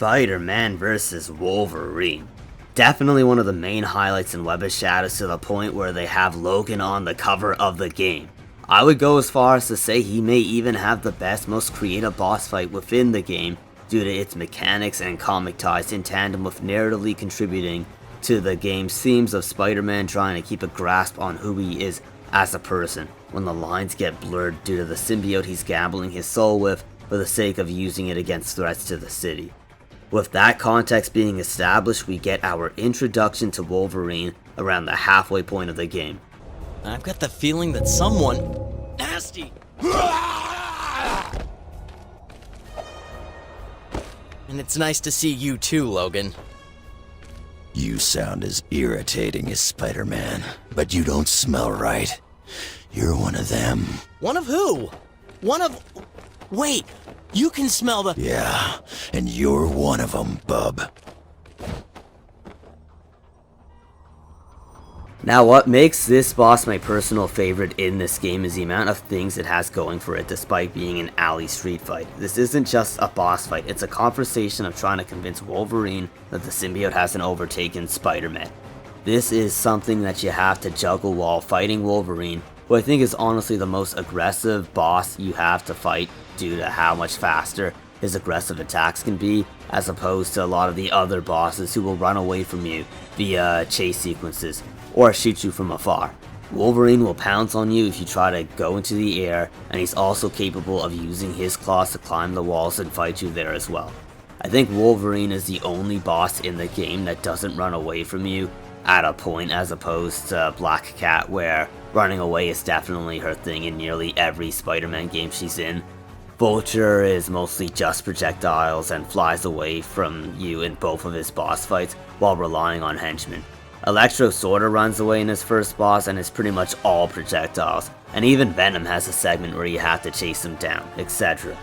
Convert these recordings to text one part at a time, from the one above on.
Spider-Man vs. Wolverine. Definitely one of the main highlights in Web of Shadows, to the point where they have Logan on the cover of the game. I would go as far as to say he may even have the best, most creative boss fight within the game due to its mechanics and comic ties, in tandem with narratively contributing to the game's themes of Spider-Man trying to keep a grasp on who he is as a person, when the lines get blurred due to the symbiote he's gambling his soul with for the sake of using it against threats to the city. With that context being established, we get our introduction to Wolverine around the halfway point of the game. I've got the feeling that someone nasty. And it's nice to see you too, Logan. You sound as irritating as Spider-Man, but you don't smell right. You're one of them. One of who? Wait, you can smell the... Yeah, and you're one of them, bub. Now, what makes this boss my personal favorite in this game is the amount of things it has going for it despite being an alley street fight. This isn't just a boss fight, it's a conversation of trying to convince Wolverine that the symbiote hasn't overtaken Spider-Man. This is something that you have to juggle while fighting Wolverine, who I think is honestly the most aggressive boss you have to fight due to how much faster his aggressive attacks can be, as opposed to a lot of the other bosses who will run away from you via chase sequences or shoot you from afar. Wolverine will pounce on you if you try to go into the air, and he's also capable of using his claws to climb the walls and fight you there as well. I think Wolverine is the only boss in the game that doesn't run away from you at a point, as opposed to Black Cat, where running away is definitely her thing in nearly every Spider-Man game she's in. Vulture is mostly just projectiles and flies away from you in both of his boss fights while relying on henchmen. Electro sorta runs away in his first boss and is pretty much all projectiles, and even Venom has a segment where you have to chase him down, etc.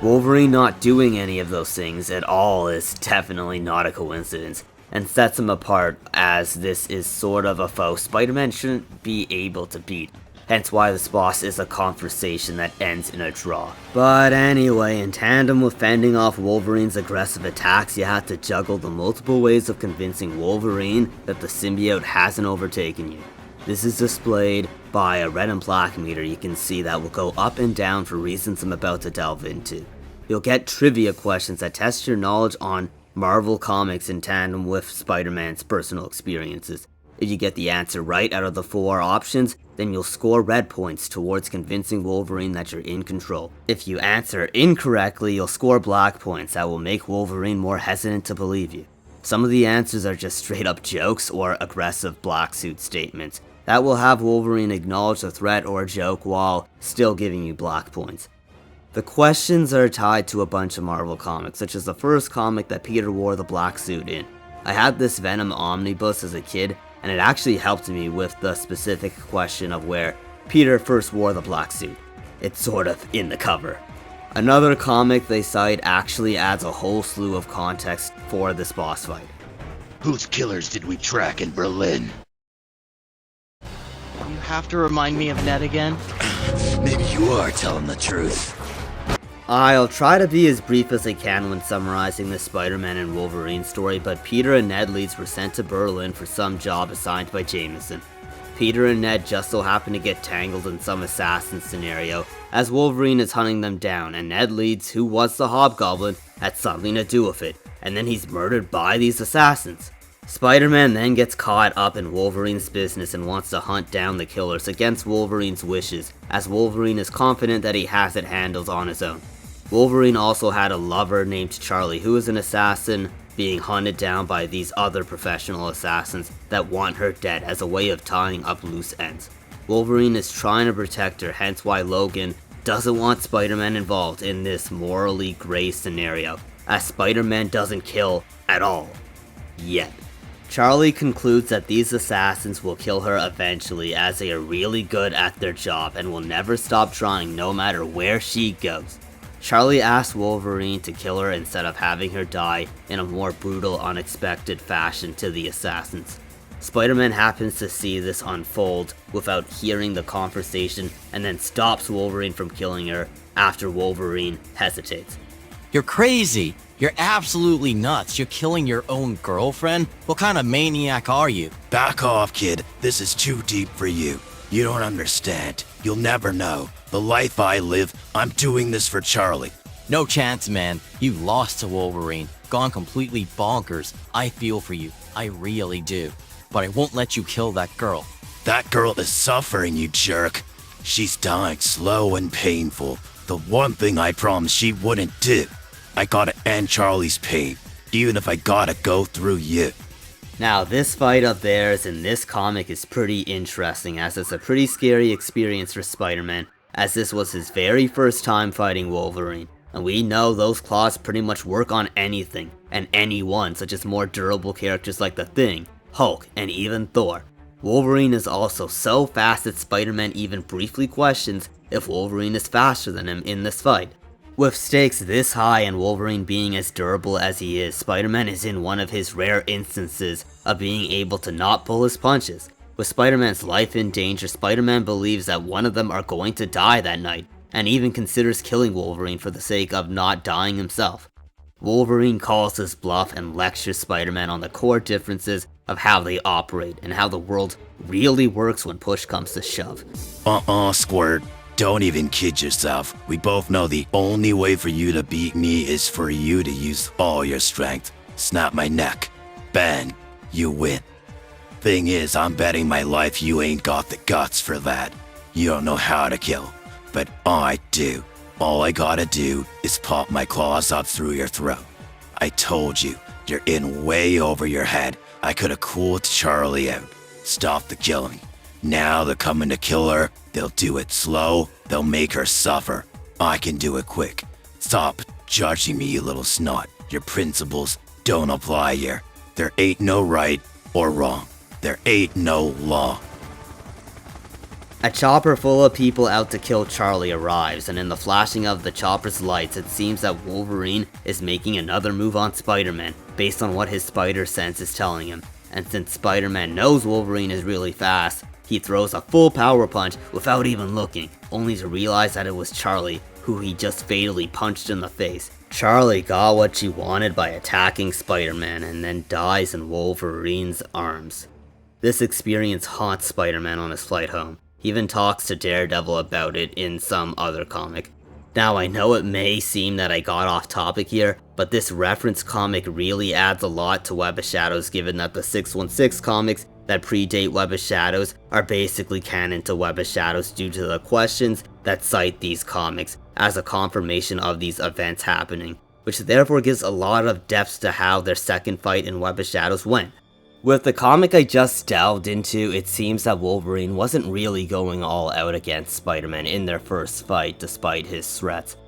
Wolverine not doing any of those things at all is definitely not a coincidence, and sets him apart, as this is sort of a foe Spider-Man shouldn't be able to beat, hence why this boss is a conversation that ends in a draw. But anyway, in tandem with fending off Wolverine's aggressive attacks, you have to juggle the multiple ways of convincing Wolverine that the symbiote hasn't overtaken you. This is displayed by a red and black meter you can see that will go up and down for reasons I'm about to delve into. You'll get trivia questions that test your knowledge on Marvel Comics in tandem with Spider-Man's personal experiences. If you get the answer right out of the 4 options, then you'll score red points towards convincing Wolverine that you're in control. If you answer incorrectly, you'll score black points that will make Wolverine more hesitant to believe you. Some of the answers are just straight up jokes or aggressive black suit statements that will have Wolverine acknowledge the threat or joke while still giving you black points. The questions are tied to a bunch of Marvel comics, such as the first comic that Peter wore the black suit in. I had this Venom omnibus as a kid, and it actually helped me with the specific question of where Peter first wore the black suit. It's sort of in the cover. Another comic they cite actually adds a whole slew of context for this boss fight. Whose killers did we track in Berlin? You have to remind me of Ned again? Maybe you are telling the truth. I'll try to be as brief as I can when summarizing the Spider-Man and Wolverine story, but Peter and Ned Leeds were sent to Berlin for some job assigned by Jameson. Peter and Ned just so happen to get tangled in some assassin scenario, as Wolverine is hunting them down, and Ned Leeds, who was the Hobgoblin, had something to do with it, and then he's murdered by these assassins. Spider-Man then gets caught up in Wolverine's business and wants to hunt down the killers against Wolverine's wishes, as Wolverine is confident that he has it handled on his own. Wolverine also had a lover named Charlie, who is an assassin being hunted down by these other professional assassins that want her dead as a way of tying up loose ends. Wolverine is trying to protect her, hence why Logan doesn't want Spider-Man involved in this morally gray scenario, as Spider-Man doesn't kill at all. Yet. Charlie concludes that these assassins will kill her eventually, as they are really good at their job and will never stop trying no matter where she goes. Charlie asks Wolverine to kill her instead of having her die in a more brutal, unexpected fashion to the assassins. Spider-Man happens to see this unfold without hearing the conversation and then stops Wolverine from killing her after Wolverine hesitates. You're crazy. You're absolutely nuts. You're killing your own girlfriend? What kind of maniac are you? Back off, kid. This is too deep for you. You don't understand. You'll never know. The life I live, I'm doing this for Charlie. No chance, man. You lost to Wolverine. Gone completely bonkers. I feel for you. I really do. But I won't let you kill that girl. That girl is suffering, you jerk. She's dying slow and painful. The one thing I promised she wouldn't do. I gotta end Charlie's pain, even if I gotta go through you. Now, this fight of theirs in this comic is pretty interesting, as it's a pretty scary experience for Spider-Man, as this was his very first time fighting Wolverine. And we know those claws pretty much work on anything, and anyone, such as more durable characters like the Thing, Hulk, and even Thor. Wolverine is also so fast that Spider-Man even briefly questions if Wolverine is faster than him in this fight. With stakes this high and Wolverine being as durable as he is, Spider-Man is in one of his rare instances of being able to not pull his punches. With Spider-Man's life in danger, Spider-Man believes that one of them are going to die that night, and even considers killing Wolverine for the sake of not dying himself. Wolverine calls his bluff and lectures Spider-Man on the core differences of how they operate and how the world really works when push comes to shove. Squirt. Don't even kid yourself. We both know the only way for you to beat me is for you to use all your strength. Snap my neck. Bang. You win. Thing is, I'm betting my life you ain't got the guts for that. You don't know how to kill. But I do. All I gotta do is pop my claws up through your throat. I told you, you're in way over your head. I could've cooled Charlie out. Stop the killing. Now they're coming to kill her. They'll do it slow. They'll make her suffer. I can do it quick. Stop judging me, you little snot. Your principles don't apply here. There ain't no right or wrong. There ain't no law. A chopper full of people out to kill Charlie arrives, and in the flashing of the chopper's lights, it seems that Wolverine is making another move on Spider-Man, based on what his spider sense is telling him. And since Spider-Man knows Wolverine is really fast, he throws a full power punch without even looking, only to realize that it was Charlie, who he just fatally punched in the face. Charlie got what she wanted by attacking Spider-Man and then dies in Wolverine's arms. This experience haunts Spider-Man on his flight home. He even talks to Daredevil about it in some other comic. Now, I know it may seem that I got off topic here, but this reference comic really adds a lot to Web of Shadows, given that the 616 comics that predate Web of Shadows are basically canon to Web of Shadows due to the questions that cite these comics as a confirmation of these events happening, which therefore gives a lot of depth to how their second fight in Web of Shadows went. With the comic I just delved into, it seems that Wolverine wasn't really going all out against Spider-Man in their first fight despite his threats.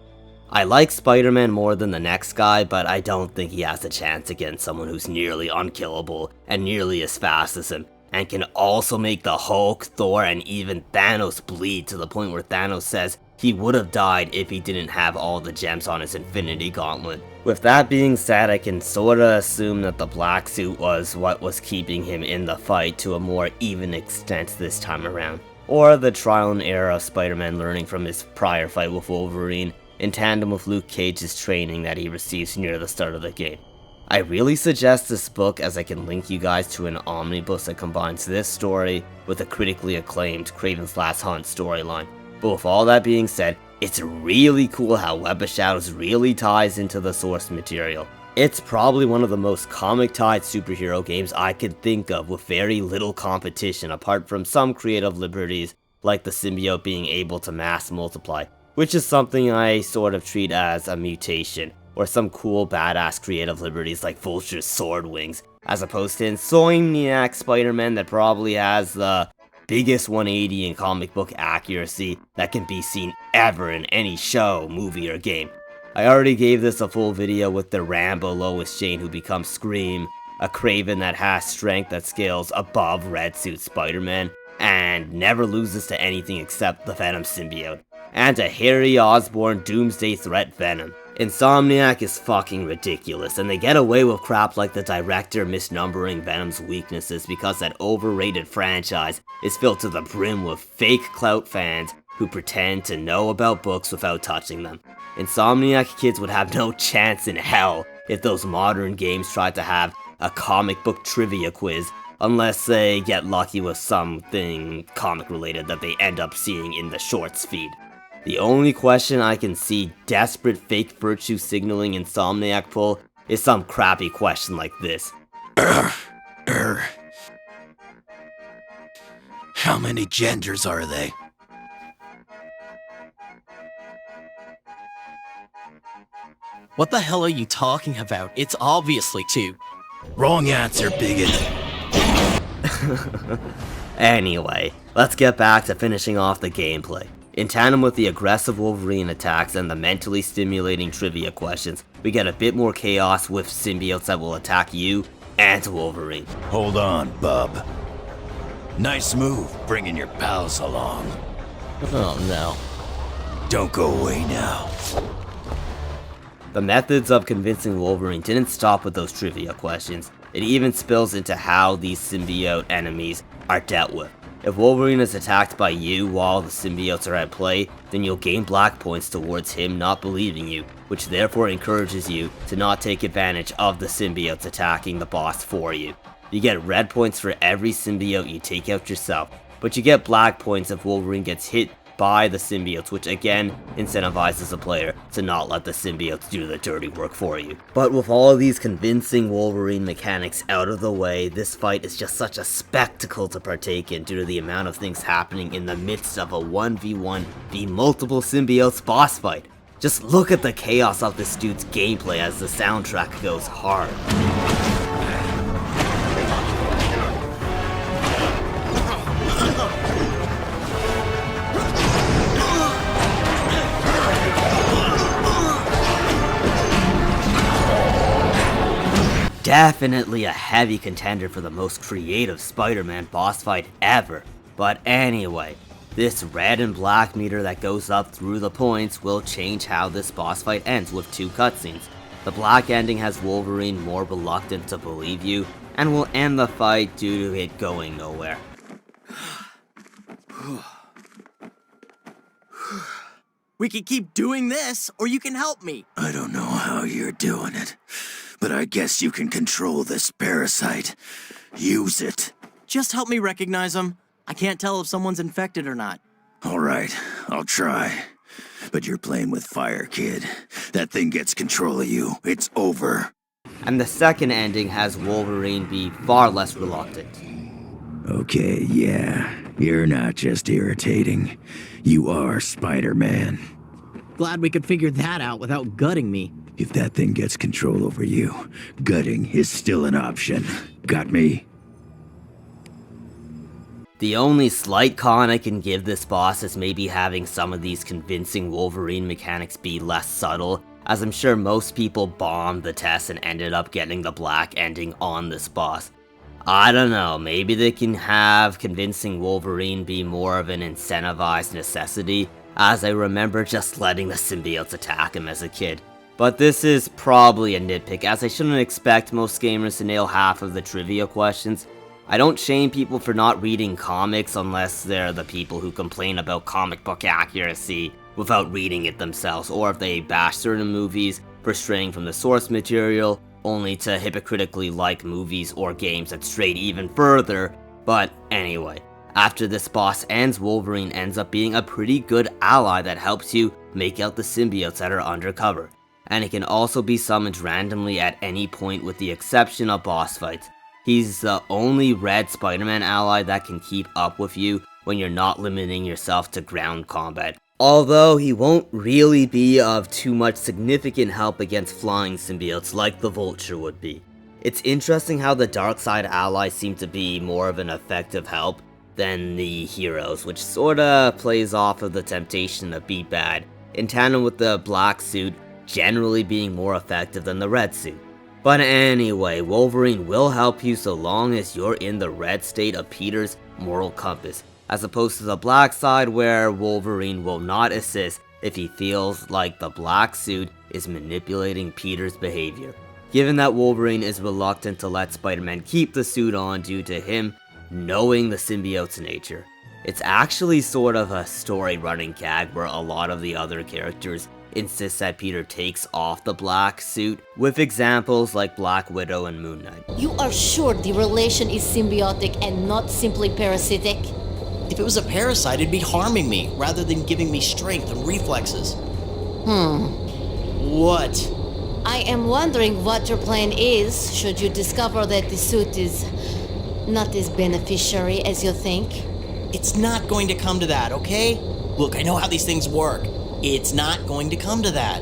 I like Spider-Man more than the next guy, but I don't think he has a chance against someone who's nearly unkillable and nearly as fast as him, and can also make the Hulk, Thor, and even Thanos bleed to the point where Thanos says he would have died if he didn't have all the gems on his Infinity Gauntlet. With that being said, I can sorta assume that the black suit was what was keeping him in the fight to a more even extent this time around, or the trial and error of Spider-Man learning from his prior fight with Wolverine, in tandem with Luke Cage's training that he receives near the start of the game. I really suggest this book, as I can link you guys to an omnibus that combines this story with a critically acclaimed Kraven's Last Hunt storyline. But with all that being said, it's really cool how Web of Shadows really ties into the source material. It's probably one of the most comic-tied superhero games I could think of, with very little competition apart from some creative liberties like the symbiote being able to mass multiply, which is something I sort of treat as a mutation, or some cool badass creative liberties like Vulture's sword wings, as opposed to Insomniac Spider-Man that probably has the biggest 180 in comic book accuracy that can be seen ever in any show, movie, or game. I already gave this a full video with the Rambo Lois Jane who becomes Scream, a Kraven that has strength that scales above Red Suit Spider-Man, and never loses to anything except the Venom symbiote, and a Harry Osborn Doomsday Threat Venom. Insomniac is fucking ridiculous, and they get away with crap like the director misnumbering Venom's weaknesses because that overrated franchise is filled to the brim with fake clout fans who pretend to know about books without touching them. Insomniac kids would have no chance in hell if those modern games tried to have a comic book trivia quiz, unless they get lucky with something comic related that they end up seeing in the shorts feed. The only question I can see desperate fake virtue signaling Insomniac pull is some crappy question like this. How many genders are they? What the hell are you talking about? It's obviously 2. Wrong answer, bigot. Anyway, let's get back to finishing off the gameplay. In tandem with the aggressive Wolverine attacks and the mentally stimulating trivia questions, we get a bit more chaos with symbiotes that will attack you and Wolverine. Hold on, bub. Nice move, bringing your pals along. Oh no. Don't go away now. The methods of convincing Wolverine didn't stop with those trivia questions. It even spills into how these symbiote enemies are dealt with. If Wolverine is attacked by you while the symbiotes are at play, then you'll gain black points towards him not believing you, which therefore encourages you to not take advantage of the symbiotes attacking the boss for you. You get red points for every symbiote you take out yourself, but you get black points if Wolverine gets hit by the symbiotes, which again incentivizes the player to not let the symbiotes do the dirty work for you. But with all of these convincing Wolverine mechanics out of the way, this fight is just such a spectacle to partake in due to the amount of things happening in the midst of a 1v1 v multiple symbiotes boss fight. Just look at the chaos of this dude's gameplay as the soundtrack goes hard. Definitely a heavy contender for the most creative Spider-Man boss fight ever. But anyway, this red and black meter that goes up through the points will change how this boss fight ends with 2 cutscenes. The black ending has Wolverine more reluctant to believe you, and will end the fight due to it going nowhere. We can keep doing this, or you can help me. I don't know how you're doing it, but I guess you can control this parasite. Use it. Just help me recognize them. I can't tell if someone's infected or not. All right, I'll try. But you're playing with fire, kid. That thing gets control of you, it's over. And the second ending has Wolverine be far less reluctant. Okay, yeah. You're not just irritating. You are Spider-Man. Glad we could figure that out without gutting me. If that thing gets control over you, gutting is still an option. Got me? The only slight con I can give this boss is maybe having some of these convincing Wolverine mechanics be less subtle, as I'm sure most people bombed the test and ended up getting the black ending on this boss. I don't know, maybe they can have convincing Wolverine be more of an incentivized necessity, as I remember just letting the symbiotes attack him as a kid. But this is probably a nitpick, as I shouldn't expect most gamers to nail half of the trivia questions. I don't shame people for not reading comics unless they're the people who complain about comic book accuracy without reading it themselves, or if they bash certain movies for straying from the source material, only to hypocritically like movies or games that strayed even further. But anyway, after this boss ends, Wolverine ends up being a pretty good ally that helps you make out the symbiotes that are undercover. And it can also be summoned randomly at any point with the exception of boss fights. He's the only red Spider-Man ally that can keep up with you when you're not limiting yourself to ground combat. Although he won't really be of too much significant help against flying symbiotes like the Vulture would be. It's interesting how the dark side allies seem to be more of an effective help than the heroes, which sorta plays off of the temptation to be bad, in tandem with the black suit generally being more effective than the red suit. But anyway, Wolverine will help you so long as you're in the red state of Peter's moral compass, as opposed to the black side where Wolverine will not assist if he feels like the black suit is manipulating Peter's behavior. Given that Wolverine is reluctant to let Spider-Man keep the suit on due to him knowing the symbiote's nature. It's actually sort of a story running gag where a lot of the other characters insist that Peter takes off the black suit, with examples like Black Widow and Moon Knight. You are sure the relation is symbiotic and not simply parasitic? If it was a parasite, it'd be harming me rather than giving me strength and reflexes. What? I am wondering what your plan is should you discover that the suit is not as beneficiary as you think. It's not going to come to that, okay? Look, I know how these things work. It's not going to come to that.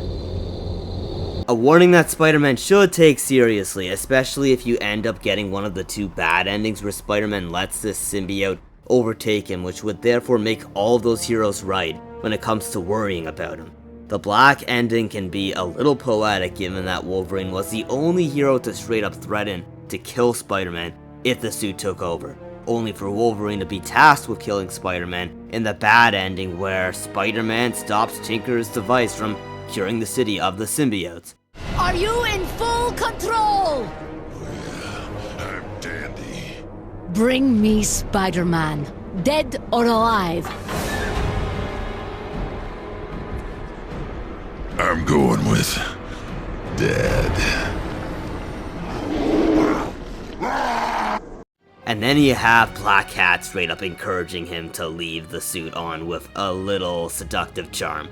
A warning that Spider-Man should take seriously, especially if you end up getting one of the two bad endings where Spider-Man lets this symbiote overtake him, which would therefore make all of those heroes right when it comes to worrying about him. The black ending can be a little poetic given that Wolverine was the only hero to straight up threaten to kill Spider-Man if the suit took over, only for Wolverine to be tasked with killing Spider-Man in the bad ending where Spider-Man stops Tinker's device from curing the city of the symbiotes. Are you in full control? I'm dandy. Bring me Spider-Man, dead or alive. I'm going with Dad. And then you have Black Cat straight up encouraging him to leave the suit on with a little seductive charm.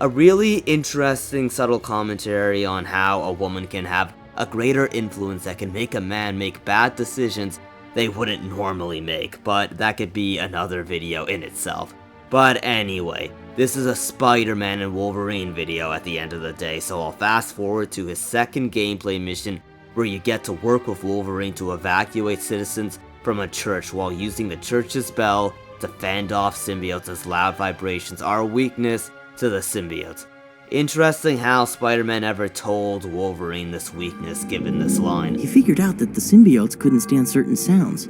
A really interesting subtle commentary on how a woman can have a greater influence that can make a man make bad decisions they wouldn't normally make, but that could be another video in itself. But anyway, this is a Spider-Man and Wolverine video at the end of the day, so I'll fast forward to his second gameplay mission where you get to work with Wolverine to evacuate citizens from a church while using the church's bell to fend off symbiotes as loud vibrations are a weakness to the symbiotes. Interesting how Spider-Man ever told Wolverine this weakness given this line. He figured out that the symbiotes couldn't stand certain sounds.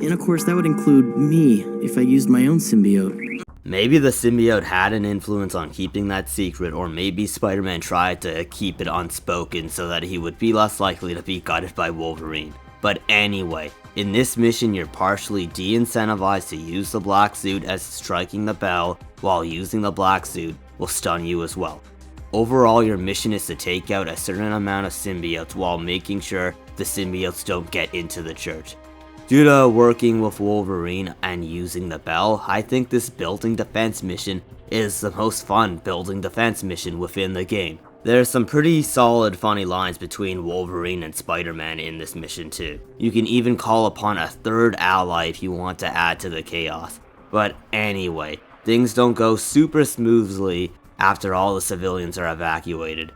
And of course that would include me if I used my own symbiote. Maybe the symbiote had an influence on keeping that secret, or maybe Spider-Man tried to keep it unspoken so that he would be less likely to be gutted by Wolverine. But anyway, in this mission you're partially de-incentivized to use the black suit, as striking the bell while using the black suit will stun you as well. Overall, your mission is to take out a certain amount of symbiotes while making sure the symbiotes don't get into the church. Due to working with Wolverine and using the bell, I think this building defense mission is the most fun building defense mission within the game. There's some pretty solid funny lines between Wolverine and Spider-Man in this mission too. You can even call upon a third ally if you want to add to the chaos. But anyway, things don't go super smoothly after all the civilians are evacuated.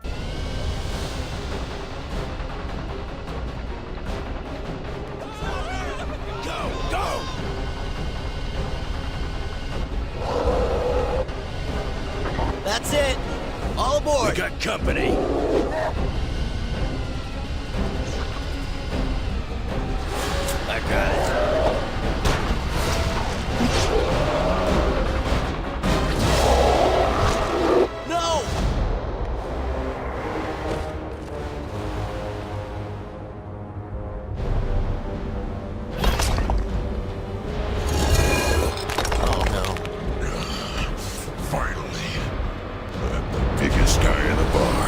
That's it! All aboard! We got company. I got it. No! Oh no. Finally. I'm the biggest guy in the bar.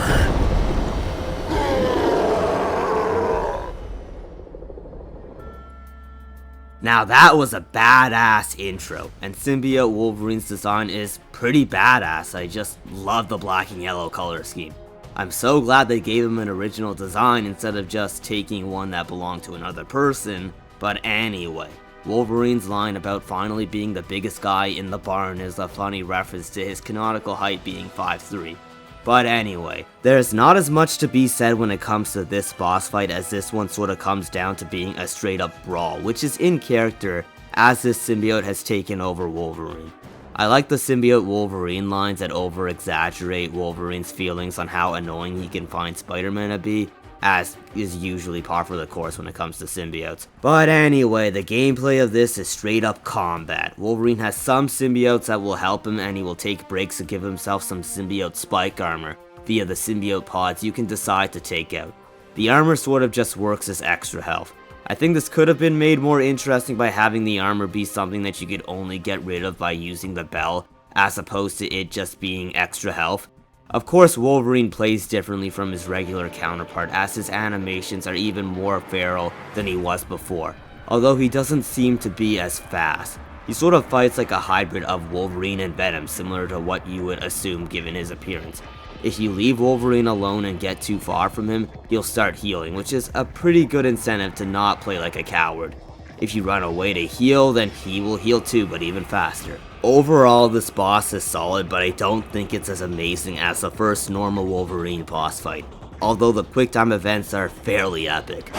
Now that was a badass intro, and Symbiote Wolverine's design is pretty badass. I just love the black and yellow color scheme. I'm so glad they gave him an original design instead of just taking one that belonged to another person. But anyway, Wolverine's line about finally being the biggest guy in the barn is a funny reference to his canonical height being 5'3". But anyway, there's not as much to be said when it comes to this boss fight, as this one sort of comes down to being a straight up brawl, which is in character as this symbiote has taken over Wolverine. I like the symbiote Wolverine lines that over exaggerate Wolverine's feelings on how annoying he can find Spider-Man to be, as is usually par for the course when it comes to symbiotes. But anyway, the gameplay of this is straight up combat. Wolverine has some symbiotes that will help him, and he will take breaks to give himself some symbiote spike armor via the symbiote pods you can decide to take out. The armor sort of just works as extra health. I think this could have been made more interesting by having the armor be something that you could only get rid of by using the bell, as opposed to it just being extra health. Of course, Wolverine plays differently from his regular counterpart, as his animations are even more feral than he was before, although he doesn't seem to be as fast. He sort of fights like a hybrid of Wolverine and Venom, similar to what you would assume given his appearance. If you leave Wolverine alone and get too far from him, he'll start healing, which is a pretty good incentive to not play like a coward. If you run away to heal, then he will heal too, but even faster. Overall, this boss is solid, but I don't think it's as amazing as the first normal Wolverine boss fight, although the quick time events are fairly epic.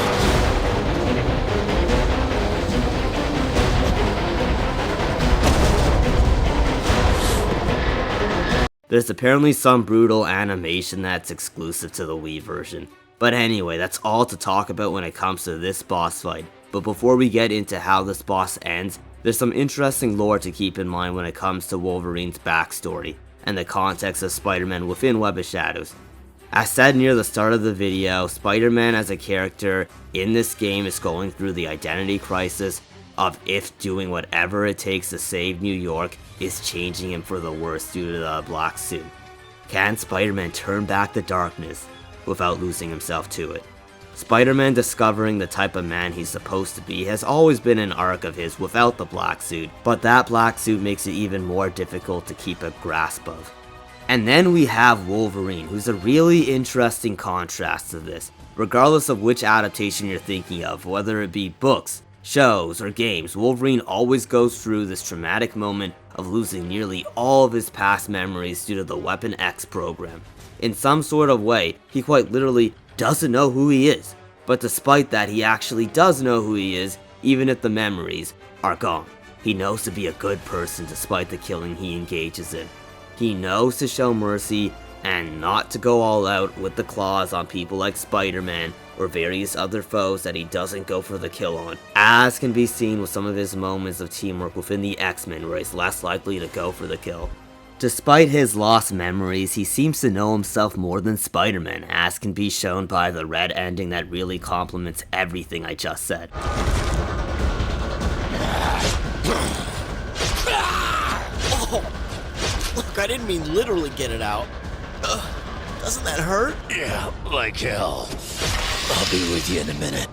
There's apparently some brutal animation that's exclusive to the Wii version. But anyway, that's all to talk about when it comes to this boss fight. But before we get into how this boss ends, there's some interesting lore to keep in mind when it comes to Wolverine's backstory, and the context of Spider-Man within Web of Shadows. As said near the start of the video, Spider-Man as a character in this game is going through the identity crisis of if doing whatever it takes to save New York is changing him for the worse due to the black suit. Can Spider-Man turn back the darkness without losing himself to it? Spider-Man discovering the type of man he's supposed to be has always been an arc of his without the black suit, but that black suit makes it even more difficult to keep a grasp of. And then we have Wolverine, who's a really interesting contrast to this. Regardless of which adaptation you're thinking of, whether it be books, shows, or games, Wolverine always goes through this traumatic moment of losing nearly all of his past memories due to the Weapon X program. In some sort of way, he quite literally doesn't know who he is, but despite that, he actually does know who he is, even if the memories are gone. He knows to be a good person despite the killing he engages in. He knows to show mercy and not to go all out with the claws on people like Spider-Man or various other foes that he doesn't go for the kill on, as can be seen with some of his moments of teamwork within the X-Men where he's less likely to go for the kill. Despite his lost memories, he seems to know himself more than Spider-Man, as can be shown by the red ending that really complements everything I just said. Oh, look, I didn't mean literally get it out. Doesn't that hurt? Yeah, like hell. I'll be with you in a minute.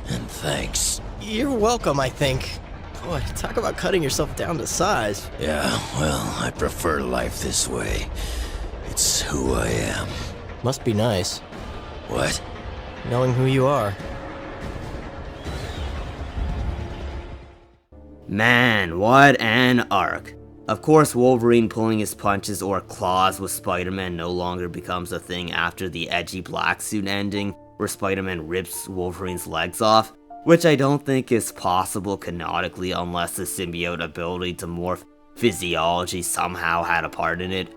And thanks. You're welcome, I think. Boy, talk about cutting yourself down to size. Yeah, well, I prefer life this way. It's who I am. Must be nice, What? knowing who you are. Man, what an arc. Of course, Wolverine pulling his punches or claws with Spider-Man no longer becomes a thing after the edgy black suit ending, where Spider-Man rips Wolverine's legs off, which I don't think is possible canonically unless the symbiote ability to morph physiology somehow had a part in it.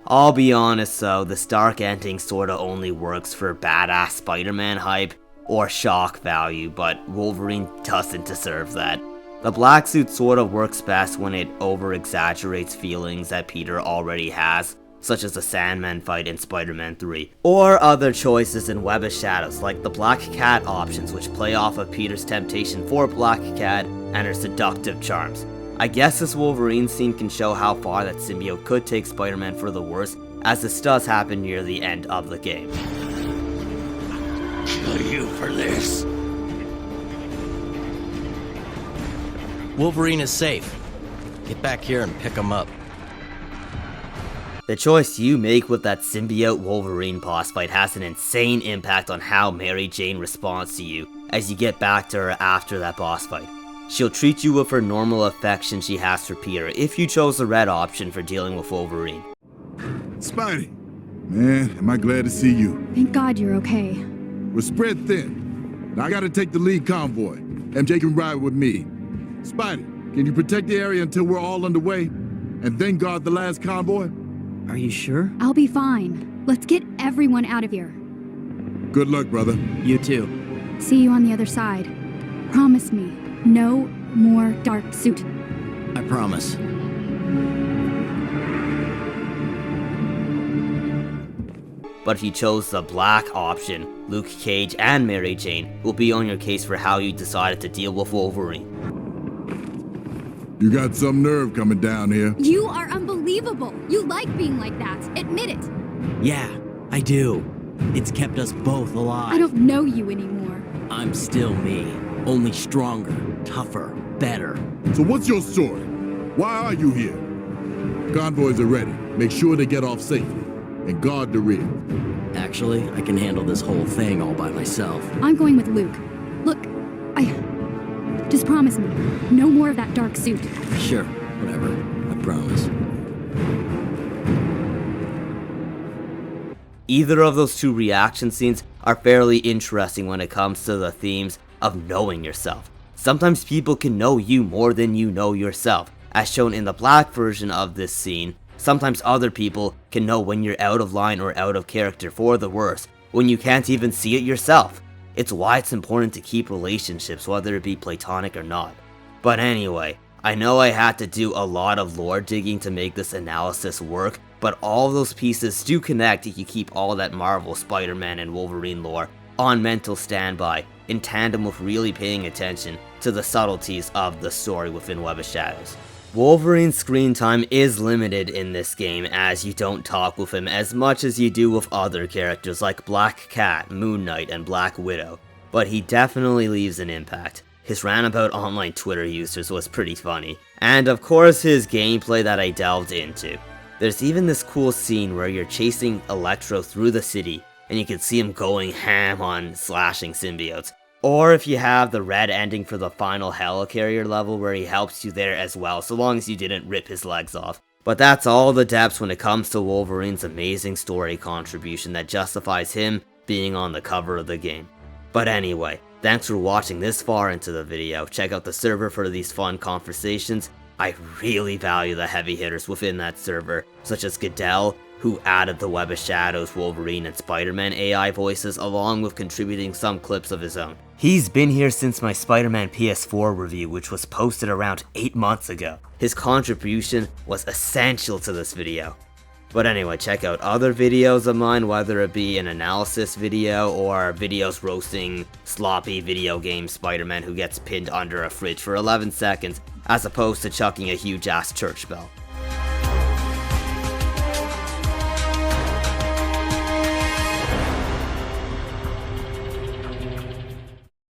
I'll be honest though, this dark ending sorta only works for badass Spider-Man hype or shock value, but Wolverine doesn't deserve that. The black suit sorta works best when it over-exaggerates feelings that Peter already has, such as the Sandman fight in Spider-Man 3, or other choices in Web of Shadows like the Black Cat options, which play off of Peter's temptation for Black Cat and her seductive charms. I guess this Wolverine scene can show how far that symbiote could take Spider-Man for the worse, as this does happen near the end of the game. Kill you for this. Wolverine is safe. Get back here and pick him up. The choice you make with that symbiote Wolverine boss fight has an insane impact on how Mary Jane responds to you as you get back to her after that boss fight. She'll treat you with her normal affection she has for Peter if you chose the red option for dealing with Wolverine. Spidey, man, am I glad to see you. Thank God you're okay. We're spread thin. Now I gotta take the lead convoy. MJ can ride with me. Spidey, can you protect the area until we're all underway? And then guard the last convoy? Are you sure? I'll be fine. Let's get everyone out of here. Good luck, brother. You too. See you on the other side. Promise me, no more dark suit. I promise. but if you chose the black option, Luke Cage and Mary Jane will be on your case for how you decided to deal with Wolverine. You got some nerve coming down here. You are unbelievable. You like being like that. Admit it. Yeah, I do. It's kept us both alive. I don't know you anymore. I'm still me. Only stronger, tougher, better. So what's your story? Why are you here? Convoys are ready. Make sure they get off safely. And guard the rear. Actually, I can handle this whole thing all by myself. I'm going with Luke. Look, just promise me, no more of that dark suit. Sure, whatever. I promise. Either of those two reaction scenes are fairly interesting when it comes to the themes of knowing yourself. Sometimes people can know you more than you know yourself. As shown in the black version of this scene, sometimes other people can know when you're out of line or out of character for the worse, when you can't even see it yourself. It's why it's important to keep relationships, whether it be platonic or not. But anyway, I know I had to do a lot of lore digging to make this analysis work, but all of those pieces do connect if you keep all that Marvel, Spider-Man, and Wolverine lore on mental standby, in tandem with really paying attention to the subtleties of the story within Web of Shadows. Wolverine's screen time is limited in this game, as you don't talk with him as much as you do with other characters like Black Cat, Moon Knight, and Black Widow, but he definitely leaves an impact. His rant about online Twitter users was pretty funny, and of course his gameplay that I delved into. There's even this cool scene where you're chasing Electro through the city, and you can see him going ham on slashing symbiotes. Or if you have the red ending for the final helicarrier level where he helps you there as well, so long as you didn't rip his legs off. But that's all the depths when it comes to Wolverine's amazing story contribution that justifies him being on the cover of the game. But anyway, thanks for watching this far into the video. Check out the server for these fun conversations. I really value the heavy hitters within that server, such as GADEL, who added the Web of Shadows, Wolverine, and Spider-Man AI voices, along with contributing some clips of his own. He's been here since my Spider-Man PS4 review, which was posted around 8 months ago. His contribution was essential to this video. But anyway, check out other videos of mine, whether it be an analysis video or videos roasting sloppy video game Spider-Man who gets pinned under a fridge for 11 seconds, as opposed to chucking a huge ass church bell.